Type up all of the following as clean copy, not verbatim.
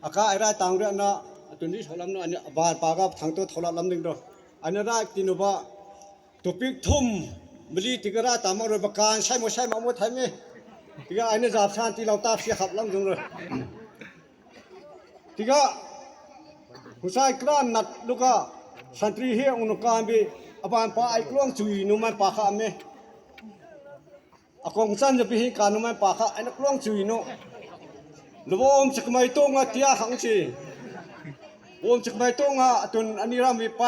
อาการอะไรต่างเรื่องนะตัวนี้เขาลำนั้นอันนี้บาดปากกับทางตัวเขาลำหนึ่งด้วยอันนี้ได้กินว่าตัวปีกทุ่มบลีติกระตามมาเรื่องการใช้มาใช้มาหมดไทยไหมทีก็อันนี้จับชานที่เราตาเสียขับลำจังเลยทีก็ผู้ชายกล้านัดลูกก็สันติเฮียอุณการบีอาบานปาไอ้กล้องจุยนุ่มปากข้ามไหมอากงสันจะไปให้การนุ่มปากข้าไอ้นักกล้องจุยนุ่มลูกอมจักไม่ต้องอ่ะที่ขังชีอมจักไม่ต้องอ่ะตุนอันนี้เรามีไป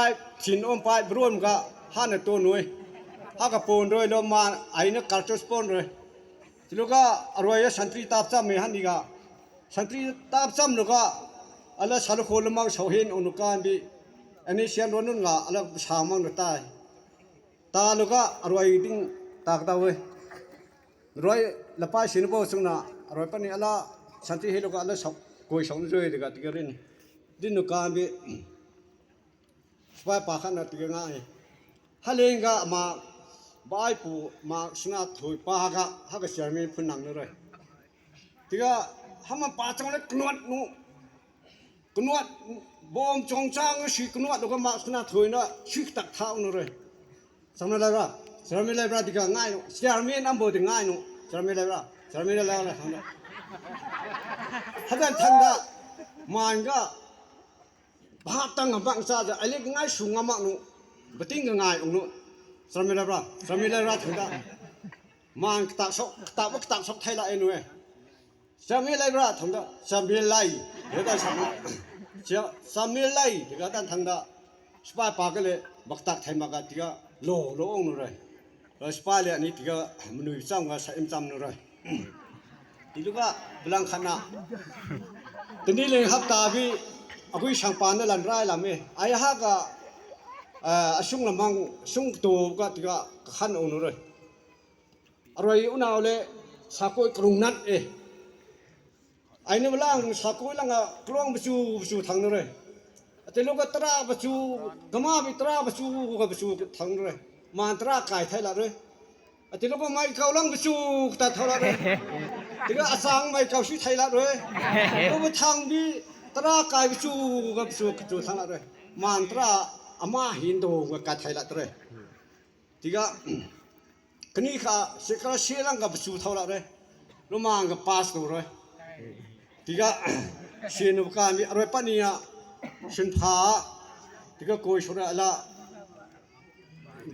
ชินอมไปบรวมกับฮันตัวหน่วยฮักกับปูนด้วยลมมาไอ้นักการ์ตูนสปอนเลยทีลูกก็อร่อยสันติตาบซ้ำมีฮันดีกาสันติตาบซ้ำลูกก็อะไรสารโคลมังชาวเห็นอุณการบีอันนี้เสียงร้อนนุ่งละอะไรชามังตายตาลูกก็อร่อยดิ้งตากตาเว้ยรอยละป้ายสินโบสุนะอร่อยปนนี้อะไรสันติเฮลูกก็อะไรชอบกุยชงด้วยดีกว่าที่กระดิ่งดิ้นนุการบีสบายปากขันตีง่ายฮัลเลงก็มาบายปูมาสนาถุยปากะฮักเสียมีพุ่นหนังเลยที่ก็ทำมันปาจังเลยกนวดนูกนวดบอมจงจางสิกนวดแล้วก็มาสนาถุยนะชิกตักเท้านูเลยสมัยไรบ้างสมัยไรบ้างที่ก็ง่ายนูเสียมีน้ำบ่ที่ง่ายนูสมัยไรบ้างสมัยไรแล้วทำได้ถ้าได้ทำได้มันก็ภาพตั้งกับบังซาจะไอ้เล็กง่ายสูงมากนูบัดติ้งก็ง่ายองนูสมัยไรบ้างสมัยไรบ้างทำได้มันตักซอกตักวักตักซอกไทยละเอ็นเว้ยสมัยไรบ้างทำได้สมัยไรเดี๋ยวได้สมัยเจ้าสมัยไรเดี๋ยวได้ทำได้สปายปากเลยบักตักไทยมากที่ก็โลองนูเลยสปายเลยอันนี้ที่ก็มนุษย์ซ้ำก็ใช้ซ้ำนูเลยที่ลูกก็พลังขนาดตอนนี้เลยครับตาพี่อากุยช่างปานนั่นหลันไรล่ะเม่ไอ้ฮะก็สุ่งละมังสุ่งตัวก็ที่ก็ขันองนูเลยอร่อยอุณเอาเลยสากุยกรุงนัดไอ้นี่มันล่างสากุยล่างก็กล้องประชูทางนู้นเลยแต่ลูกก็ตราประชูกมาบิตราประชูก็ประชูทางนู้นเลยมันตราไก่ไทยละเลยแต่ลูกก็ไม่เข้าล่างประชูแต่เท่าไรเลยแต่ก็อาสังไม่เข้าชื่อไทยละเลยลูกก็ทางบีตราไก่ประชูก็ประชูทางละเลยมันตราอามาฮินโดก็ไก่ไทยละเลยที่ก็คนนี้ค่ะเสกราเชียรังกับประชูเท่าไรเลยลูกมันก็พาสตัวเลยที่ก็เชียนุการมีอะไรปะเนี่ยฉันพาที่ก็โกยชนอะไร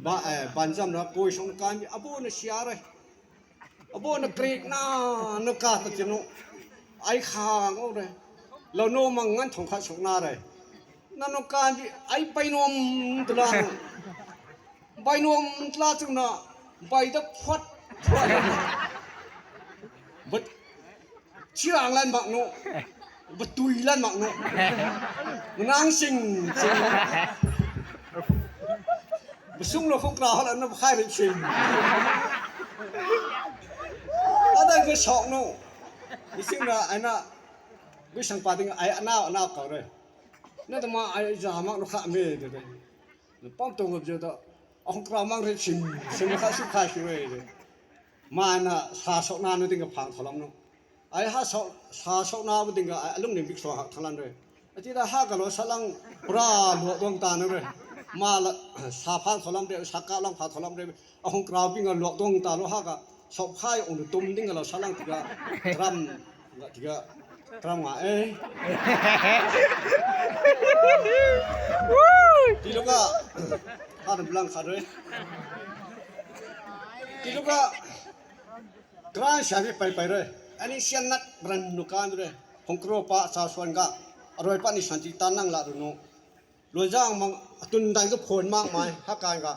บ้านจำนะโกยชนการมีอโบนเชียร์เลยอโบนกรีกน่านกกาตะเจนุไอ้ข้างเอาเลยเราโนมังงั้นถงข้าชงนาเลยนั่นนกการมีไอ้ใบนมตลาดใบนมตลาดจังนะใบตะพัดบัดเชื่ออะไรบักโนบัดตุยลันบักโนนางสิงบัดสุ่งเราคงกล่าวแล้วนับค่ายเป็นสิงอะไรก็ช็อกโนดิสิงนะไอ้น่ะวิสังปาติงไอ้น่าเก่าเลยนั่นแต่มาไอ้จามักลูกค้าเมย์เลยป้อมตรงกับเจ้าตัวเอากล่าวมักเรื่องสิงลูกค้าสุขายช่วยเลยมาน่ะสาสกนาโนติงกับพังถล่มโนไอ้ฮะสาสกนาโนติงกับไอ้ลุงนี่บิ๊กสวะทั้งนั้นเลยไอ้ที่ได้ฮะกับเราสลังปราหลวงดวงตาเนี่ยเลยมาละสาพันถล่มเดียวสักการลังพันถล่มเดียวเอาของกล่าวบิ่งกับหลวงดวงตาเราฮะกับสอบค่ายองค์ตุ้มดิ้งกับเราสลังที่กับตรัมงะที่ลูกก็ฮะเป็นพลังขาดเลยที่ลูกก็กลางชาบิไปเลยอันนี้เสียงนัดบรันนุการเลยของครัวป้าสาวสวนก็อร่อยป้านี่สันติตานั่งละรุโนลวยจ้างมังตุนดันก็ผลมากมายฮักการก็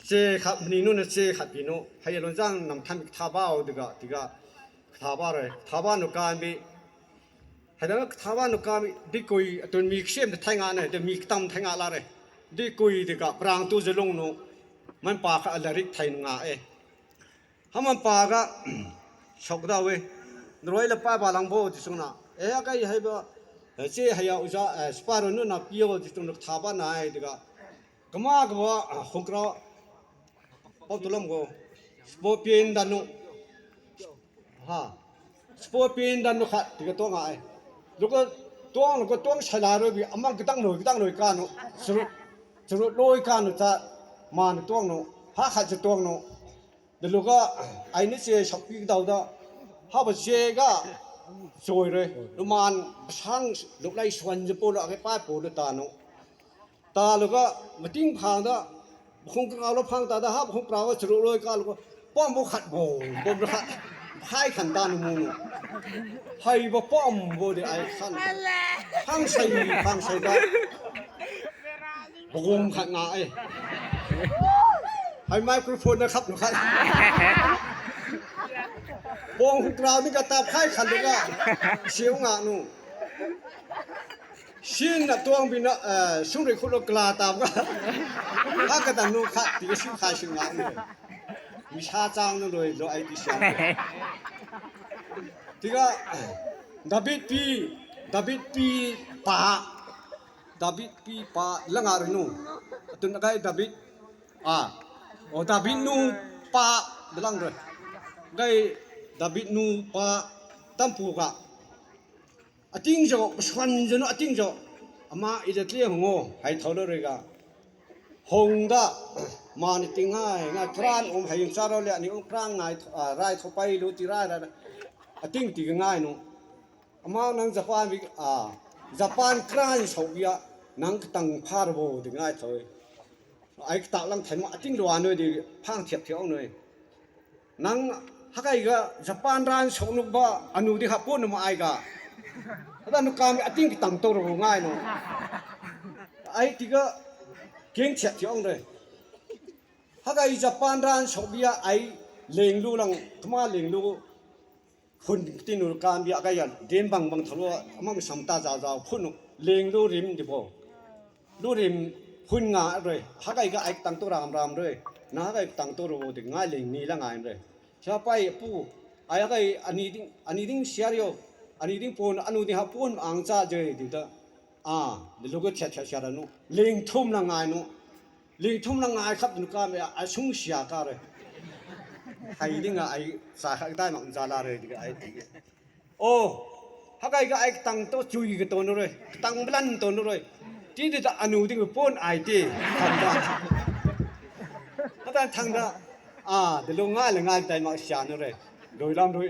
เจขับนี่นู่นเจขับพี่โน่ให้ลวยจ้างนำทำท่าบ้าดีกว่าท่าบ้าเลยท่าบ้านุการบีให้แล้วท่าบ้านุการบีดีกุยตุนมีเชื่อมแต่งงานเนี่ยแต่มีตั้มแต่งงานละเลยดีกุยดีกว่าปรางตู้จะลงโน่มันป่าก็อะไรริกไทยงาถ้ามันป่าก็ชกดาวเว้ยรวยละป้าบาลังโบที่สุนัขก็ให้บ่เจ้ให้เอาจะสปาร์นู่นน่ะพี่ว่าที่สุนัขท่าบ้านไหนดีกว่ากมาก็ว่าหงกระเอาตุลมก็สปอร์ตเป็นดันนุฮะสปอร์ตเป็นดันนุขัดที่ก็ตัวง่าย ลูกก็ต้องใช้ลาเลยบีอามันก็ตั้งหน่อยกันนุสรุปโดยกันนุจะมาในตัวนุหาขัดจะตัวนุเดี๋ยวลูกก็ไอ้นี่เสียช็อปปิ้งเต่าเด้อหาบัตรเสียก็สวยเลยลูกมันช่างลูกไล่ชวนจะปูแล้วไอ้ป้ายปูด้วยตานุตาลูกก็มาติ้งพังเด้อคงเอาแล้วพังตาเด้อหาคงเปล่าว่าสรุปโดยกันลูกก็ป้อมบุขัดโบขัดให้ขันตานุมูให้บ่ป้อมบ่ได้ไอ้ขันพังใส่ได้บ่งมขัดงาไอ้ให้ไมโครโฟนนะครับทุกท่านวงกราวนี่ก็ตาให้ขันเลยก็เสียวงานูชินน่ะตัวบินสุริคุโลกลาตามก็ถ้าก็ตันนูขัดที่ก็ชิวขาชิงานูมีชาจางนู่นเลยเราไอ้ที่เสียที่ก็ดาบิดปีป่าละงารินูตุนนักไอ้ดาบิดดาบิดนูป่าเดลังเลยไอ้ดาบิดนูป่าตั้มปูกะอติงโจสวนจนอติงโจอามาอีเดตเลี้ยงงูให้เท่าเลยกะหงดามาในติงง่ายครานให้ยังซาเราเลยนี่ครานง่ายไรเข้าไปรู้ที่ไรอะไรอติงติงง่ายนู่อามานังญี่ปุ่นญี่ปุ่นครานชาวเบียนังตั้งพาร์โบติงง่ายเท่าไอ้ตาลังเห็นว่าอติงรัวหน่อยดิพังเทียบหน่อยนังฮักไอ้ก็ญี่ปุ่นร้านชาวนุบะอนุดิฮับปุ่นมาไอ้ก็แล้วนุกการอติงตั้งตัวเราง่ายนู่ไอ้ที่ก็เก่งเทียบเลยฮักไอ้ญี่ปุ่นร้านชาวเบียไอ้เลี้ยงลูลังทำไมเลี้ยงลูคนที่นุการเบียก็ยันเดินบางทะลุมันสมตาจ้าพุ่นเลี้ยงลูริมดิบ่ลูริมพุ่นงาเลยฮักไอ้ก็ไอ้ตั้งตัวรามเลยนะฮักไอ้ตั้งตัวเราถึงง่ายเลี้ยงนี่ละง่ายเลยชาวไปปู่ไอ้ฮักไอ้อันนี้ดิ้งเสียเดียวอันนี้ดิ้งปูนอันนู้นที่ฮับปูนอ่างจ้าเจอดีเด้อเดี๋ยวลูกก็เชียร์นู่เลี้ยงทุ่มละง่ายนู่เลี้ยงทุ่มละง่ายครับนุการเบียไอ้ชุ่มเสียกันเลยใครดิ้งไอ้สาขาได้มาอุจจาระเลยดิไอ้โอ้ฮักไอ้ก็ไอ้ตั้งตัวจุยกับตัวนู้นเลยตั้งบลันตัวนู้นเลยที่จะอนุดิ้งปูนไอ้ที่ทำได้ถ้าเป็นทางนั้นเดี๋ยวลงง่ายเลยง่ายใจมาเสียนู่นเลยโดยลำโดย